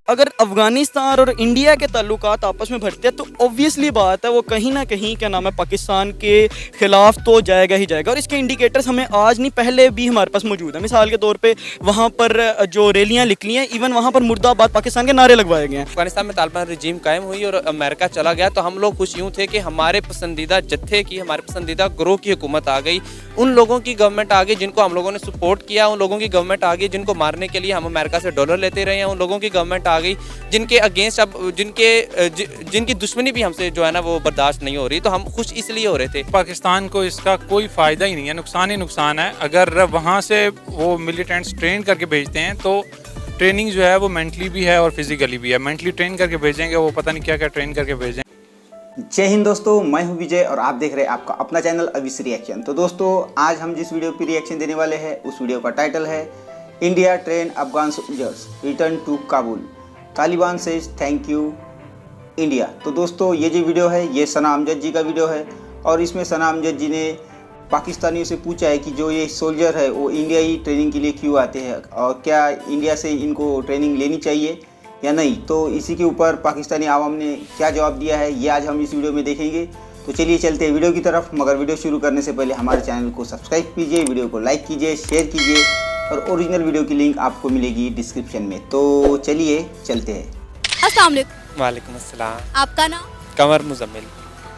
अगर अफगानिस्तान और इंडिया के ताल्लुकात आपस में बढ़ते हैं तो ऑब्वियसली बात है वो कहीं ना कहीं क्या नाम है पाकिस्तान के ख़िलाफ़ तो जाएगा ही जाएगा। और इसके इंडिकेटर्स हमें आज नहीं पहले भी हमारे पास मौजूद है। मिसाल के तौर पे वहाँ पर जो रैलियाँ निकली हैं, इवन वहाँ पर मुर्दाबाद पाकिस्तान के नारे लगवाए गए हैं। अफगानिस्तान में तालिबान रजीम कायम हुई और अमेरिका चला गया तो हम लोग खुश यूँ थे कि हमारे पसंदीदा जत्थे की, हमारे पसंदीदा ग्रोह की हुकूमत आ गई, उन लोगों की गवर्नमेंट आ गई जिनको हम लोगों ने सपोर्ट किया, उन लोगों की गवर्नमेंट आ गई जिनको मारने के लिए हम अमेरिका से डॉलर लेते रहे हैं, उन लोगों की गवर्नमेंट आ गई जिनके अगेंस्ट अब जिनकी दुश्मनी भी हमसे जो है ना वो बर्दाश्त नहीं हो रही। तो हम खुश इसलिए हो रहे थे। पाकिस्तान को इसका कोई फ़ायदा ही नहीं है, नुकसान ही नुकसान है। अगर वहाँ से वो मिलिटेंट्स ट्रेन करके भेजते हैं तो ट्रेनिंग जो है वो मेंटली भी है और फिजिकली भी है। मेंटली ट्रेन करके भेजेंगे, वो पता नहीं क्या क्या ट्रेन करके भेजें। जय हिंद दोस्तों, मैं हूं विजय और आप देख रहे हैं आपका अपना चैनल अविस रिएक्शन। तो दोस्तों आज हम जिस वीडियो पर रिएक्शन देने वाले हैं उस वीडियो का टाइटल है India train Afghan soldiers return to Kabul, Taliban says thank you India. तो दोस्तों ये जो वीडियो है ये सना अमजद जी का वीडियो है और इसमें सना अमजद जी ने पाकिस्तानियों से पूछा है कि जो ये सोल्जर है वो इंडिया ही ट्रेनिंग के लिए क्यों आते हैं और क्या इंडिया से इनको ट्रेनिंग लेनी चाहिए या नहीं। तो इसी के ऊपर पाकिस्तानी आवाम ने क्या जवाब दिया है ये आज हम इस वीडियो में देखेंगे। तो चलिए चलते हैं वीडियो की तरफ, मगर वीडियो शुरू करने से पहले हमारे चैनल को सब्सक्राइब कीजिए, वीडियो को लाइक कीजिए, शेयर कीजिए और ओरिजिनल वीडियो की लिंक आपको मिलेगी डिस्क्रिप्शन में। तो चलिए चलते हैं। अस्सलाम वालेकुम। वालेकुम अस्सलाम। आपका नाम? कमर मुजम्मिल।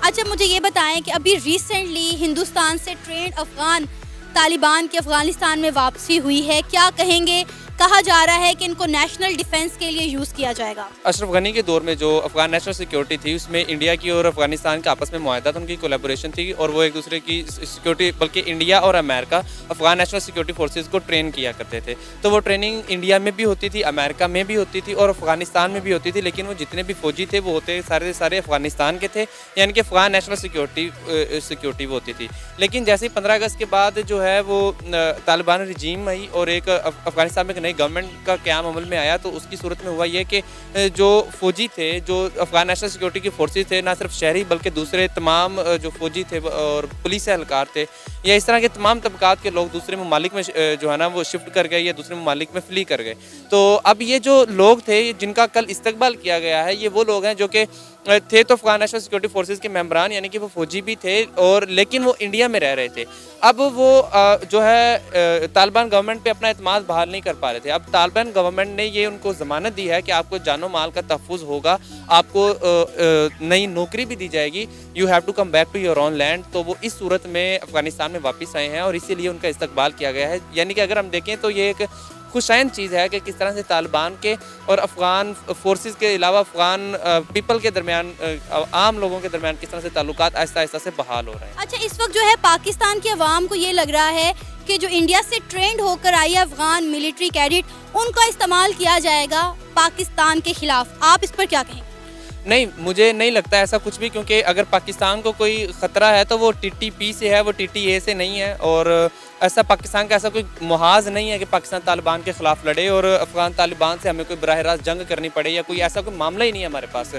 अच्छा मुझे ये बताएं कि अभी रिसेंटली हिंदुस्तान से ट्रेंड अफगान तालिबान की अफगानिस्तान में वापसी हुई है, क्या कहेंगे? कहा जा रहा है कि इनको नेशनल डिफेंस के लिए यूज़ किया जाएगा। अशरफ गनी के दौर में जो अफगान नेशनल सिक्योरिटी थी उसमें इंडिया की और अफगानिस्तान के आपस में मुआहदा था, उनकी कोलैबोरेशन थी और वो एक दूसरे की सिक्योरिटी, बल्कि इंडिया और America Afghan national security forces को ट्रेन किया करते थे। तो वो ट्रेनिंग इंडिया में भी होती थी, अमेरिका में भी होती थी और अफगानिस्तान में भी होती थी। लेकिन वो जितने भी फौजी थे वो होते सारे अफगानिस्तान के थे, यानी कि अफगान नेशनल सिक्योरिटी वो होती थी। लेकिन जैसे ही 15 अगस्त के बाद जो है वो तालिबान रजीम आई और एक अफगानिस्तान में नई गवर्नमेंट का क़याम अमल में आया, तो उसकी सूरत में हुआ ये कि जो फौजी थे, जो अफगान नेशनल सिक्योरिटी की फोर्सेस थे, ना सिर्फ शहरी बल्कि दूसरे तमाम जो फौजी थे और पुलिस एहलकार थे या इस तरह के तमाम तबकात के लोग दूसरे ममालिक में जो है ना वो शिफ्ट कर गए या दूसरे ममालिक में फ्ली कर गए। तो अब ये जो लोग थे जिनका कल इस्तकबाल किया गया है, ये वो लोग हैं जो कि थे तो अफगान नेशनल सिक्योरिटी फोर्सेस के मेंबरान, यानी कि वो फौजी भी थे और लेकिन वो इंडिया में रह रहे थे। अब वो जो है तालिबान गवर्नमेंट पे अपना एतमाद बहाल नहीं कर पा रहे थे। अब तालिबान गवर्नमेंट ने ये उनको ज़मानत दी है कि आपको जानो माल का तहफ़्फ़ुज़ होगा, आपको नई नौकरी भी दी जाएगी, you have to come back to your own land. तो वो इस सूरत में अफगानिस्तान में वापस आए हैं और इसीलिए उनका इस्तकबाल किया गया है। यानी कि अगर हम देखें तो ये एक खुशाइन चीज़ है कि किस तरह से तालिबान के और अफ़गान फोर्सेस के अलावा अफ़गान पीपल के दरमियान, आम लोगों के दरमियान किस तरह से ताल्लुकात आहिस्ता आहिस्ता से बहाल हो रहे हैं। अच्छा इस वक्त जो है पाकिस्तान की अवाम को ये लग रहा है कि जो इंडिया से ट्रेंड होकर आई है अफगान मिलिट्री कैडेट, उनका इस्तेमाल किया जाएगा पाकिस्तान के खिलाफ, आप इस पर क्या कहेंगे? नहीं, मुझे नहीं लगता ऐसा कुछ भी, क्योंकि अगर पाकिस्तान को कोई ख़तरा है तो वो TTP से है, वो TTA से नहीं है। और ऐसा पाकिस्तान का ऐसा कोई मुहाज नहीं है कि पाकिस्तान तालिबान के ख़िलाफ़ लड़े और अफ़गान तालिबान से हमें कोई बराह रास्त जंग करनी पड़े या कोई ऐसा कोई मामला ही नहीं है हमारे पास।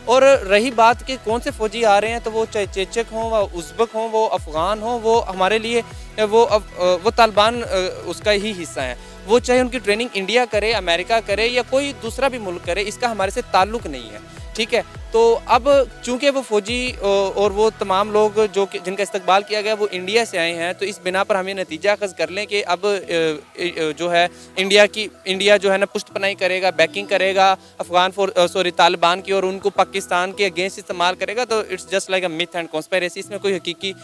और रही बात कि कौन से फ़ौजी आ रहे हैं, तो वो चाहे चेचक हों, वो उज़्बक हों, वो अफ़गान हों, वो हमारे लिए वो तालिबान उसका ही हिस्सा है। वो चाहे उनकी ट्रेनिंग इंडिया करे, अमेरिका करे या कोई दूसरा भी मुल्क करे, इसका हमारे से ताल्लुक़ नहीं है, ठीक है। तो अब चूंकि वो फौजी और वो तमाम लोग जो जिनका इस्तकबाल किया गया वो इंडिया से आए हैं, तो इस बिना पर हम ये नतीजा अखज़ कर लें कि अब जो है इंडिया जो है ना पुष्ट पनाही करेगा, बैकिंग करेगा तालिबान की और उनको पाकिस्तान के अगेंस्ट इस्तेमाल करेगा। तो it's just like a myth and conspiracy, इसमें कोई हकीकी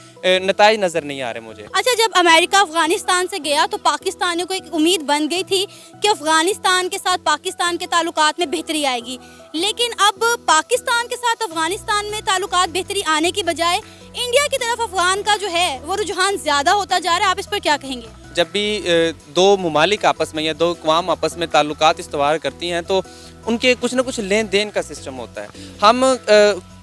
नताइज नज़र नहीं आ रहे मुझे। अच्छा जब अमेरिका अफगानिस्तान से गया तो पाकिस्तानियों को एक उम्मीद बन गई थी कि अफगानिस्तान के साथ पाकिस्तान के ताल्लुकात में बेहतरी आएगी, लेकिन अब पाकिस्तान के साथ अफगानिस्तान में ताल्लुकात बेहतरी आने की बजाय इंडिया की तरफ अफगान का जो है वो रुझान ज़्यादा होता जा रहा है, आप इस पर क्या कहेंगे? जब भी दो ममालिक आपस में या दो अक़वाम आपस में ताल्लुकात इस्तवार करती हैं तो उनके कुछ ना कुछ लेन देन का सिस्टम होता है। हम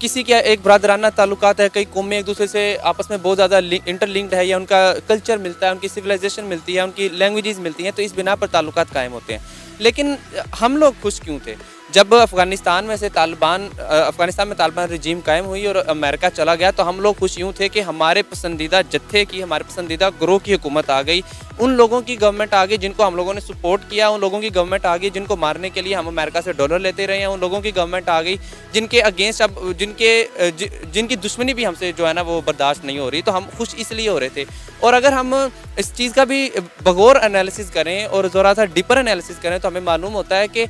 किसी के एक बरादराना ताल्लुकात है, कई कौमें एक दूसरे से आपस में बहुत ज़्यादा इंटरलिंक्ड है या उनका कल्चर मिलता है, उनकी सिविलाइजेशन मिलती है, उनकी लैंग्वेजेस मिलती हैं, तो इस बिना पर ताल्लुकात कायम होते हैं। लेकिन हम लोग खुश क्यों थे? जब अफ़गानिस्तान में तालिबान रजीम कायम हुई और अमेरिका चला गया तो हम लोग खुश यूँ थे कि हमारे पसंदीदा जत्थे की, हमारे पसंदीदा ग्रोह की हुकूमत आ गई, उन लोगों की गवर्नमेंट आ गई जिनको हम लोगों ने सपोर्ट किया, उन लोगों की गवर्नमेंट आ गई जिनको मारने के लिए हम अमेरिका से डॉलर लेते रहे हैं, उन लोगों की गवर्नमेंट आ गई जिनके अगेंस्ट अब जिनकी दुश्मनी भी हमसे जो है ना वो बर्दाश्त नहीं हो रही। तो हम खुश इसलिए हो रहे थे। और अगर हम इस चीज़ का भी बगौर एनालिसिस करें और ज़रा सा डीपर एनालिसिस करें तो हमें मालूम होता है कि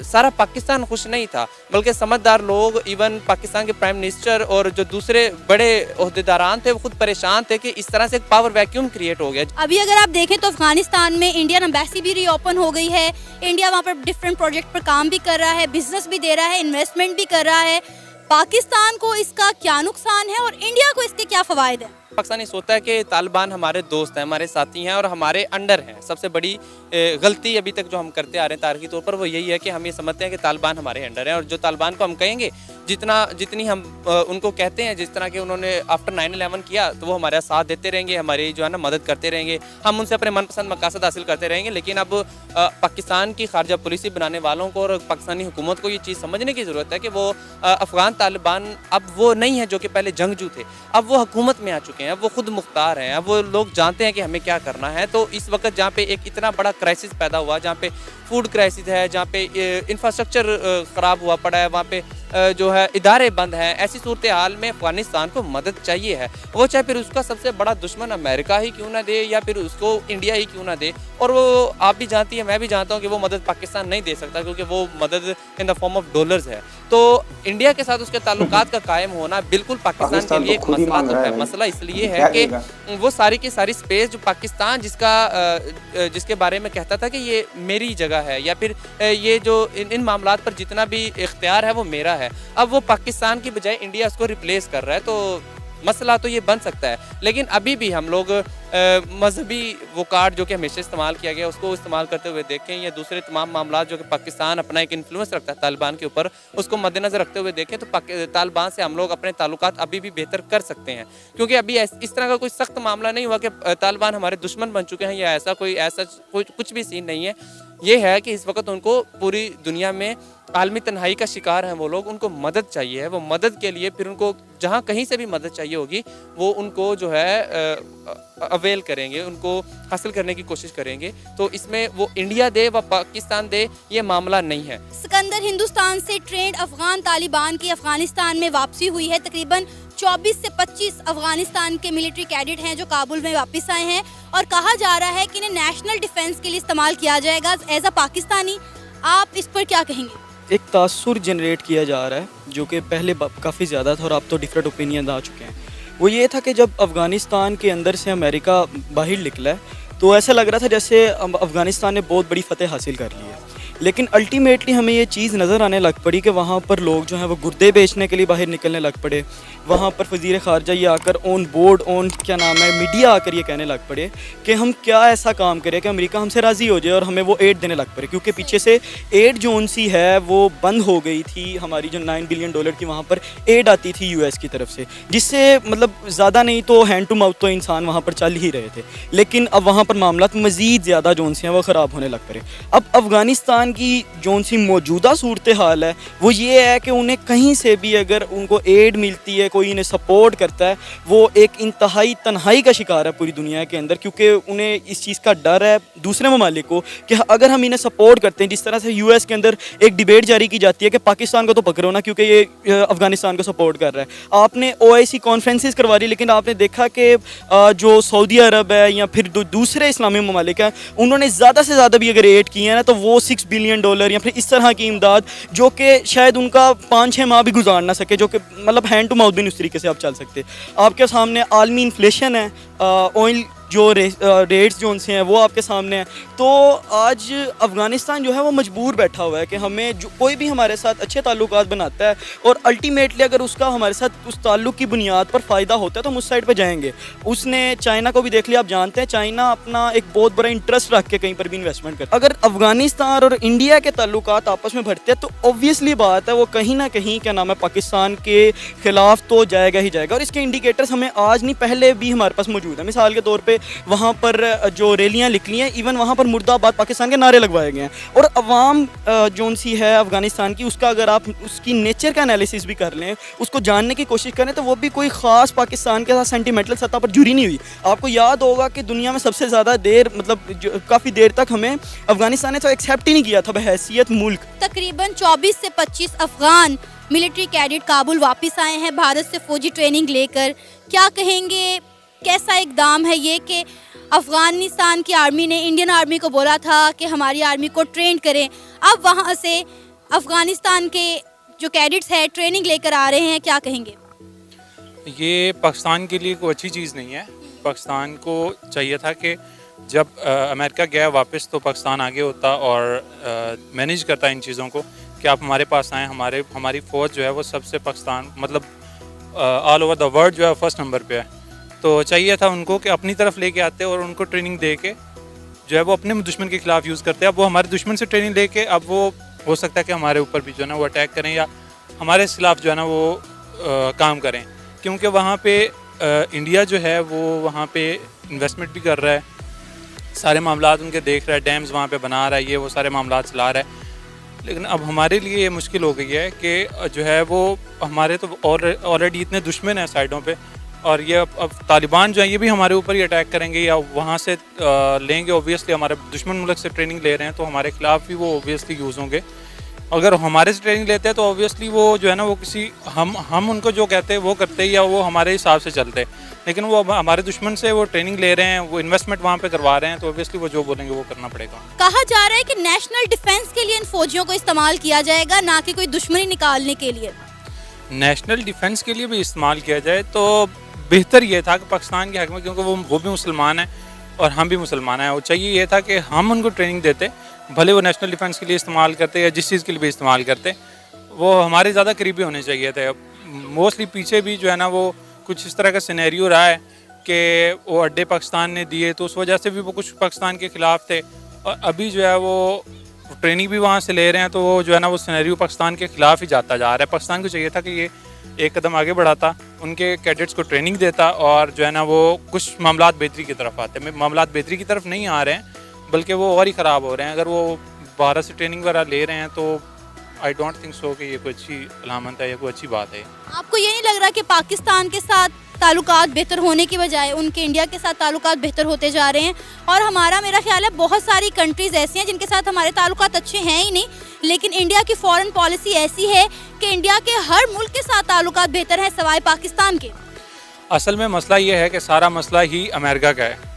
सारा पाकिस्तान खुश नहीं था, बल्कि समझदार लोग, इवन पाकिस्तान के प्राइम मिनिस्टर और जो दूसरे बड़े ओहदेदारान थे वो खुद परेशान थे कि इस तरह से एक पावर वैक्यूम क्रिएट हो गया। अभी अगर आप देखें तो अफगानिस्तान में इंडियन एम्बेसी भी रीओपन हो गई है। इंडिया वहाँ पर डिफरेंट प्रोजेक्ट पर काम भी कर रहा है, बिजनेस भी दे रहा है, इन्वेस्टमेंट भी कर रहा है। पाकिस्तान को इसका क्या नुकसान है और इंडिया को इसके क्या फ़वाइद हैं? पाकिस्तान ये सोचता है कि तालिबान हमारे दोस्त हैं, हमारे साथी हैं और हमारे अंडर हैं। सबसे बड़ी गलती अभी तक जो हम करते आ रहे हैं तारीखी तौर पर वो यही है कि हम ये समझते हैं कि तालिबान हमारे अंडर हैं और जो तालिबान को हम कहेंगे जितनी हम उनको कहते हैं, जिस तरह के उन्होंने आफ्टर 9/11 किया तो वो हमारा साथ देते रहेंगे, हमारी जो है ना मदद करते रहेंगे, हम उनसे अपने मनपसंद मकासद हासिल करते रहेंगे। लेकिन अब पाकिस्तान की खारजा पॉलिसी बनाने वालों को और पाकिस्तानी हुकूमत को ये चीज़ समझने की ज़रूरत है कि वो अफ़गान तालिबान अब वो नहीं है जो कि पहले जंगजू थे, अब वो हुकूमत में आ चुके हैं, अब वो खुद मुख्तार हैं, अब वो लोग जानते हैं कि हमें क्या करना है। तो इस वक्त जहाँ पे एक इतना बड़ा क्राइसिस पैदा हुआ, जहाँ पे फूड क्राइसिस है, जहाँ पे इंफ्रास्ट्रक्चर ख़राब हुआ पड़ा है, वहाँ पे जो है इदारे बंद हैं, ऐसी सूरत हाल में अफ़गानिस्तान को मदद चाहिए है, वो चाहे फिर उसका सबसे बड़ा दुश्मन अमेरिका ही क्यों ना दे या फिर उसको इंडिया ही क्यों ना दे। और वो आप भी जानती हैं, मैं भी जानता हूँ कि वो मदद पाकिस्तान नहीं दे सकता क्योंकि वो मदद in the form of dollars है। तो इंडिया के साथ उसके ताल्लुकात का कायम होना बिल्कुल पाकिस्तान के लिए एक मसला तो है। मसला इसलिए है कि वो सारी की सारी स्पेस जो पाकिस्तान जिसके बारे में कहता था कि ये मेरी जगह है या फिर ये जो इन मामलात पर जितना भी इख्तियार है वो मेरा है, अब वो पाकिस्तान की बजाय इंडिया उसको रिप्लेस कर रहा है। तो मसला तो ये बन सकता है, लेकिन अभी भी हम लोग मजहबी वो कार्ड जो कि हमेशा इस्तेमाल किया गया उसको इस्तेमाल करते हुए देखें या दूसरे तमाम मामला जो कि पाकिस्तान अपना एक इन्फ्लुएंस रखता है तालिबान के ऊपर उसको मद्देनज़र रखते हुए देखें तो तालिबान से हम लोग अपने ताल्लुकात अभी भी बेहतर कर सकते हैं। क्योंकि अभी इस तरह का कोई सख्त मामला नहीं हुआ कि तालिबान हमारे दुश्मन बन चुके हैं या ऐसा कुछ भी सीन नहीं है। ये है कि इस वक्त उनको पूरी दुनिया में आलमी तन्हाई का शिकार हैं वो लोग, उनको मदद चाहिए है। वो मदद के लिए फिर उनको जहाँ कहीं से भी मदद चाहिए होगी वो उनको जो है अवेल करेंगे, उनको हासिल करने की कोशिश करेंगे। तो इसमें वो इंडिया दे व पाकिस्तान दे ये मामला नहीं है। सिकंदर, हिंदुस्तान से ट्रेंड अफगान तालिबान की अफगानिस्तान में वापसी हुई है। तकरीबन 24 से 25 अफगानिस्तान के मिलिट्री कैडेट हैं जो काबुल में वापस आए हैं और कहा जा रहा है कि इन्हें नेशनल डिफेंस के लिए इस्तेमाल किया जाएगा एज अ पाकिस्तानी। आप इस पर क्या कहेंगे? एक तासुर जनरेट किया जा रहा है जो कि पहले काफ़ी ज़्यादा था और अब तो डिफरेंट ओपिनियन आ चुके हैं। वो ये था कि जब अफ़गानिस्तान के अंदर से अमेरिका बाहर निकला है तो ऐसा लग रहा था जैसे अफ़गानिस्तान ने बहुत बड़ी फतेह हासिल कर ली है, लेकिन अल्टीमेटली हमें ये चीज़ नज़र आने लग पड़ी कि वहाँ पर लोग जो हैं वो गुर्दे बेचने के लिए बाहर निकलने लग पड़े। वहाँ पर वज़ीर ख़ारजा ये आकर मीडिया आकर ये कहने लग पड़े कि हम क्या ऐसा काम करें कि अमेरिका हमसे राज़ी हो जाए और हमें वो एड देने लग पड़े, क्योंकि पीछे से एड जोन सी है वो बंद हो गई थी। हमारी जो $9 बिलियन की वहाँ पर एड आती थी US की तरफ से, जिससे मतलब ज़्यादा नहीं तो हैंड टू माउथ तो इंसान वहाँ पर चल ही रहे थे। लेकिन अब वहाँ पर मामला मज़ीद ज़्यादा जोन से हैं वो ख़राब होने लग पड़े। अब अफ़गानिस्तान की जोन सी मौजूदा सूरत हाल है वो ये है कि उन्हें कहीं से भी अगर उनको एड मिलती है, कोई इन्हें सपोर्ट करता है, वो एक इंतहाई तन्हाई का शिकार है पूरी दुनिया के अंदर, क्योंकि उन्हें इस चीज़ का डर है दूसरे ममालिक को कि अगर हम इन्हें सपोर्ट करते हैं, जिस तरह से US के अंदर एक डिबेट जारी की जाती है कि पाकिस्तान को तो पकड़ो ना क्योंकि ये अफ़गानिस्तान को सपोर्ट कर रहा है। आपने OIC कॉन्फ्रेंसेस करवा ली, लेकिन आपने देखा कि जो सऊदी अरब है या फिर दूसरे इस्लामी ममालिक हैं उन्होंने ज़्यादा से ज़्यादा भी अगर एड किए हैं ना तो वो $6 बिलियन या फिर इस तरह की इमदाद जो कि शायद उनका 5-6 माह भी गुजार ना सके, जो कि मतलब हैंड टू माउथ भी नहीं उस तरीके से आप चल सकते। आपके सामने आलमी इन्फ्लेशन है, ऑयल जो रेट्स जो उनसे हैं वो आपके सामने हैं। तो आज अफ़गानिस्तान जो है वो मजबूर बैठा हुआ है कि हमें जो कोई भी हमारे साथ अच्छे ताल्लुकात बनाता है और अल्टीमेटली अगर उसका हमारे साथ उस ताल्लुक की बुनियाद पर फ़ायदा होता है तो हम उस साइड पर जाएंगे। उसने चाइना को भी देख लिया, आप जानते हैं चाइना अपना एक बहुत बड़ा इंटरेस्ट रख के कहीं पर भी इन्वेस्टमेंट करता है। अगर अफ़गानिस्तान और इंडिया के ताल्लुकात आपस में बढ़ते हैं तो ऑब्वियसली बात है वो कहीं ना कहीं क्या नाम है पाकिस्तान के ख़िलाफ़ तो जाएगा ही जाएगा। और इसके इंडिकेटर्स हमें आज नहीं पहले भी हमारे पास मौजूद है। मिसाल के तौर पर वहाँ पर जो रैलियाँ निकली हैं, इवन वहाँ पर मुर्दाबाद पाकिस्तान के नारे लगवाए गए हैं। और अवाम जोन सी है अफ़गानिस्तान की, उसका अगर आप उसकी नेचर का एनालिसिस भी कर लें, उसको जानने की कोशिश करें, तो वो भी कोई ख़ास पाकिस्तान के साथ सेंटिमेंटल सतह पर जुड़ी नहीं हुई। आपको याद होगा कि दुनिया में सबसे ज़्यादा देर मतलब काफ़ी देर तक हमें अफ़गानिस्तान ने तो एक्सेप्ट ही नहीं किया था बहैसियत मुल्क। तकरीबन 24 से 25 अफगान मिलिट्री कैडेट काबुल वापस आए हैं भारत से फौजी ट्रेनिंग लेकर। क्या कहेंगे, कैसा इकदाम है ये कि अफगानिस्तान की आर्मी ने इंडियन आर्मी को बोला था कि हमारी आर्मी को ट्रेन करें, अब वहाँ से अफगानिस्तान के जो कैडेट्स हैं ट्रेनिंग लेकर आ रहे हैं, क्या कहेंगे? ये पाकिस्तान के लिए कोई अच्छी चीज़ नहीं है। पाकिस्तान को चाहिए था कि जब अमेरिका गया वापस तो पाकिस्तान आगे होता और मैनेज करता इन चीज़ों को कि आप हमारे पास आएँ। हमारी फ़ौज जो है वो सबसे पाकिस्तान मतलब ऑल ओवर द वर्ल्ड जो है फर्स्ट नंबर पे है। तो चाहिए था उनको कि अपनी तरफ लेके आते और उनको ट्रेनिंग दे के जो है वो अपने दुश्मन के खिलाफ़ यूज़ करते हैं। अब वो हमारे दुश्मन से ट्रेनिंग लेके अब वो हो सकता है कि हमारे ऊपर भी जो है ना वो अटैक करें या हमारे खिलाफ़ जो है ना वो काम करें, क्योंकि वहाँ पे इंडिया जो है वो वहाँ पे इन्वेस्टमेंट भी कर रहा है, सारे मामलात उनके देख रहा है, डैम्स वहाँ पे बना रहा है, ये वो सारे मामलात चला रहा है। लेकिन अब हमारे लिए ये मुश्किल हो गई है कि जो है वो हमारे तो ऑलरेडी इतने दुश्मन हैं साइडों पे, और ये अब तालिबान जो है ये भी हमारे ऊपर ही अटैक करेंगे या वहाँ से लेंगे। ओबियसली हमारे दुश्मन मुल्क से ट्रेनिंग ले रहे हैं तो हमारे खिलाफ़ भी वो ओबियसली यूज़ होंगे। अगर हमारे से ट्रेनिंग लेते हैं तो ऑब्वियसली वो जो है ना वो किसी हम उनको जो कहते हैं वो करते हैं या वो हमारे हिसाब से चलते हैं, लेकिन वो हमारे दुश्मन से वो ट्रेनिंग ले रहे हैं, वो इन्वेस्टमेंट वहाँ पे करवा रहे हैं, तो ऑब्वियसली वो जो बोलेंगे वो करना पड़ेगा। कहा जा रहा है कि नेशनल डिफेंस के लिए इन फौजियों को इस्तेमाल किया जाएगा, ना कि कोई दुश्मनी निकालने के लिए। नेशनल डिफेंस के लिए भी इस्तेमाल किया जाए तो बेहतर ये था कि पाकिस्तान के हक में, क्योंकि वो भी मुसलमान है और हम भी मुसलमान हैं, और चाहिए ये था कि हम उनको ट्रेनिंग देते, भले वो नेशनल डिफेंस के लिए इस्तेमाल करते या जिस चीज़ के लिए भी इस्तेमाल करते, वो हमारे ज़्यादा करीबी होने चाहिए थे। मोस्टली पीछे भी जो है ना वो कुछ इस तरह का सिनेरियो रहा है कि वो अड्डे पाकिस्तान ने दिए तो उस वजह से भी वो कुछ पाकिस्तान के ख़िलाफ़ थे, और अभी जो है वो ट्रेनिंग भी वहाँ से ले रहे हैं तो वो जो है ना वो सिनेरियो पाकिस्तान के ख़िलाफ़ ही जाता जा रहा है। पाकिस्तान को चाहिए था कि ये एक कदम आगे बढ़ाता, उनके कैडेट्स को ट्रेनिंग देता, और जो है ना वो कुछ मामलात बेहतरी की तरफ आते। मामलात बेहतरी की तरफ नहीं आ रहे हैं बल्कि वो और ही ख़राब हो रहे हैं। अगर वो भारत से ट्रेनिंग वगैरह ले रहे हैं तो आई डोंट थिंक सो कि ये कोई अच्छी अलामत है या कोई अच्छी बात है। आपको ये नहीं लग रहा कि पाकिस्तान के साथ ताल्लुकात बेहतर होने की बजाय उनके इंडिया के साथ ताल्लुकात बेहतर होते जा रहे हैं? और हमारा, मेरा ख्याल है, बहुत सारी कंट्रीज़ ऐसी हैं जिनके साथ हमारे ताल्लुकात अच्छे हैं ही नहीं, लेकिन इंडिया की फॉरेन पॉलिसी ऐसी है कि इंडिया के हर मुल्क के साथ ताल्लुकात बेहतर हैं सवाए पाकिस्तान के। असल में मसला ये है कि सारा मसला ही अमेरिका का है।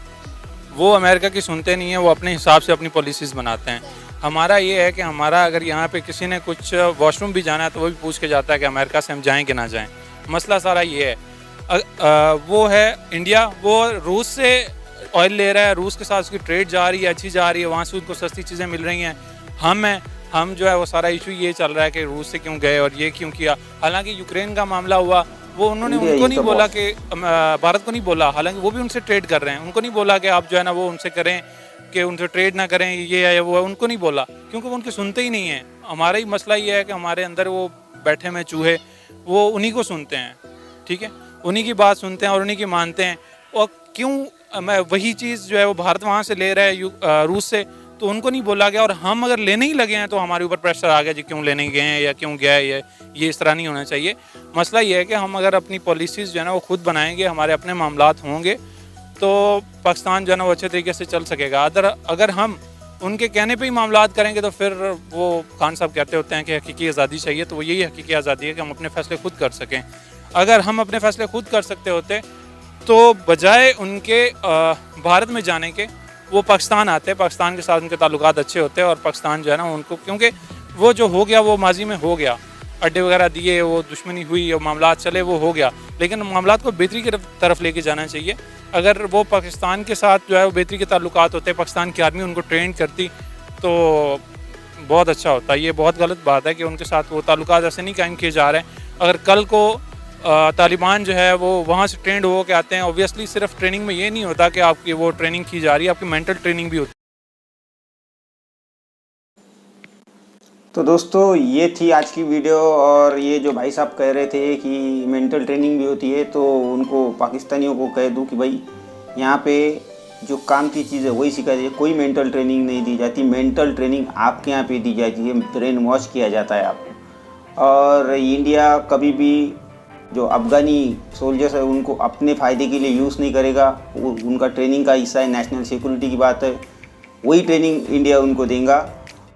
वो अमेरिका की सुनते नहीं हैं, वो अपने हिसाब से अपनी पॉलिसीज़ बनाते हैं। हमारा ये है कि हमारा अगर यहाँ पे किसी ने कुछ वॉशरूम भी जाना है तो वो भी पूछ के जाता है कि अमेरिका से हम जाएँ कि ना जाएँ। मसला सारा ये है। वो है इंडिया, वो रूस से ऑयल ले रहा है, रूस के साथ उसकी ट्रेड जा रही है, अच्छी जा रही है, वहाँ से उनको सस्ती चीज़ें मिल रही हैं। हम जो है वो सारा इशू ये चल रहा है कि रूस से क्यों गए और ये क्यों किया। हालांकि यूक्रेन का मामला हुआ, वो उन्होंने उनको नहीं बोला कि भारत को नहीं बोला, हालांकि वो भी उनसे ट्रेड कर रहे हैं, उनको नहीं बोला कि आप जो है ना वो उनसे करें कि उनसे ट्रेड ना करें, ये है वो है, उनको नहीं बोला, क्योंकि वो उनके सुनते ही नहीं हैं। हमारा ही मसला ये है कि हमारे अंदर वो बैठे में चूहे, वो उन्हीं को सुनते हैं, ठीक है, उन्हीं की बात सुनते हैं और उन्हीं की मानते हैं। और क्यों मैं वही चीज़ जो है वो भारत वहाँ से ले रहा है रूस से, तो उनको नहीं बोला गया, और हम अगर लेने ही लगे हैं तो हमारे ऊपर प्रेशर आ गया जी क्यों लेने गए हैं या क्यों गया है। ये इस तरह नहीं होना चाहिए। मसला ये है कि हम अगर अपनी पॉलिसीज़ जो है ना वो खुद बनाएंगे, हमारे अपने मामलात होंगे, तो पाकिस्तान जो है ना वो अच्छे तरीके से चल सकेगा। अगर हम उनके कहने पे ही मामलात करेंगे तो फिर वो खान साहब कहते होते हैं कि हकीकी आज़ादी चाहिए, तो वो यही हकीकी आज़ादी है कि हम अपने फ़ैसले खुद कर सकें। अगर हम अपने फ़ैसले खुद कर सकते होते तो बजाय उनके भारत में जाने के वो पाकिस्तान आते, पाकिस्तान के साथ उनके ताल्लुकात अच्छे होते और पाकिस्तान जो है ना उनको, क्योंकि वो जो हो गया वो माजी में हो गया, अड्डे वगैरह दिए, वो दुश्मनी हुई और मामलात चले, वो हो गया, लेकिन मामलात को बेहतरी की तरफ लेके जाना चाहिए। अगर वो पाकिस्तान के साथ जो है वो बेहतरी के ताल्लुकात होते, पाकिस्तान की आर्मी उनको ट्रेन करती तो बहुत अच्छा होता। ये बहुत गलत बात है कि उनके साथ वो ताल्लुकात ऐसे नहीं कायम किए जा रहे हैं। अगर कल को तालिबान जो है वो वहाँ से ट्रेंड हो के आते हैं, ऑब्वियसली सिर्फ ट्रेनिंग में ये नहीं होता कि आपकी वो ट्रेनिंग की जा रही है, आपकी मेंटल ट्रेनिंग भी होती है। तो दोस्तों ये थी आज की वीडियो, और ये जो भाई साहब कह रहे थे कि मेंटल ट्रेनिंग भी होती है, तो उनको पाकिस्तानियों को कह दूं कि भाई यहाँ पे जो काम की चीज़ है वही सिखाई जाती है, कोई मेंटल ट्रेनिंग नहीं दी जाती। मेंटल ट्रेनिंग आपके यहाँ पे दी जाती है, ब्रेन वॉश किया जाता है आपको। और इंडिया कभी भी जो अफ़गानी सोल्जर्स है उनको अपने फ़ायदे के लिए यूज़ नहीं करेगा, वो उनका ट्रेनिंग का हिस्सा है, नेशनल सिक्योरिटी की बात है, वही ट्रेनिंग इंडिया उनको देगा।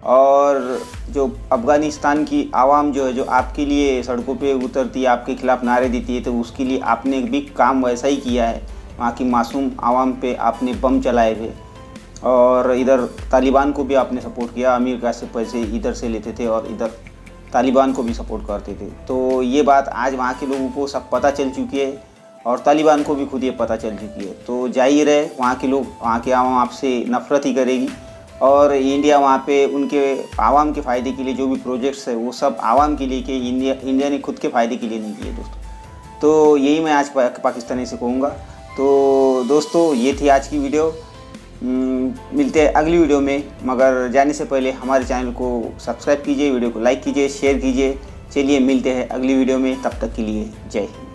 और जो अफ़गानिस्तान की आवाम जो है, जो आपके लिए सड़कों पे उतरती है, आपके खिलाफ़ नारे देती है, तो उसके लिए आपने भी काम वैसा ही किया है। वहाँ की मासूम आवाम पे आपने बम चलाए थे, और इधर तालिबान को भी आपने सपोर्ट किया, अमेरिका से पैसे इधर से लेते थे और इधर तालिबान को भी सपोर्ट करते थे। तो ये बात आज वहाँ के लोगों को सब पता चल चुकी है, और तालिबान को भी खुद ये पता चल चुकी है। तो जाहिर है वहाँ के लोग, वहाँ के आवाम आपसे नफ़रत ही करेगी, और इंडिया वहाँ पे उनके आवाम के फ़ायदे के लिए जो भी प्रोजेक्ट्स है वो सब आवाम के लिए कि इंडिया ने खुद के फ़ायदे के लिए नहीं किए दोस्तों। तो यही मैं आज पाकिस्तानी से कहूँगा। तो दोस्तों ये थी आज की वीडियो, मिलते हैं अगली वीडियो में। मगर जाने से पहले हमारे चैनल को सब्सक्राइब कीजिए, वीडियो को लाइक कीजिए, शेयर कीजिए। चलिए मिलते हैं अगली वीडियो में, तब तक के लिए जय हिंद।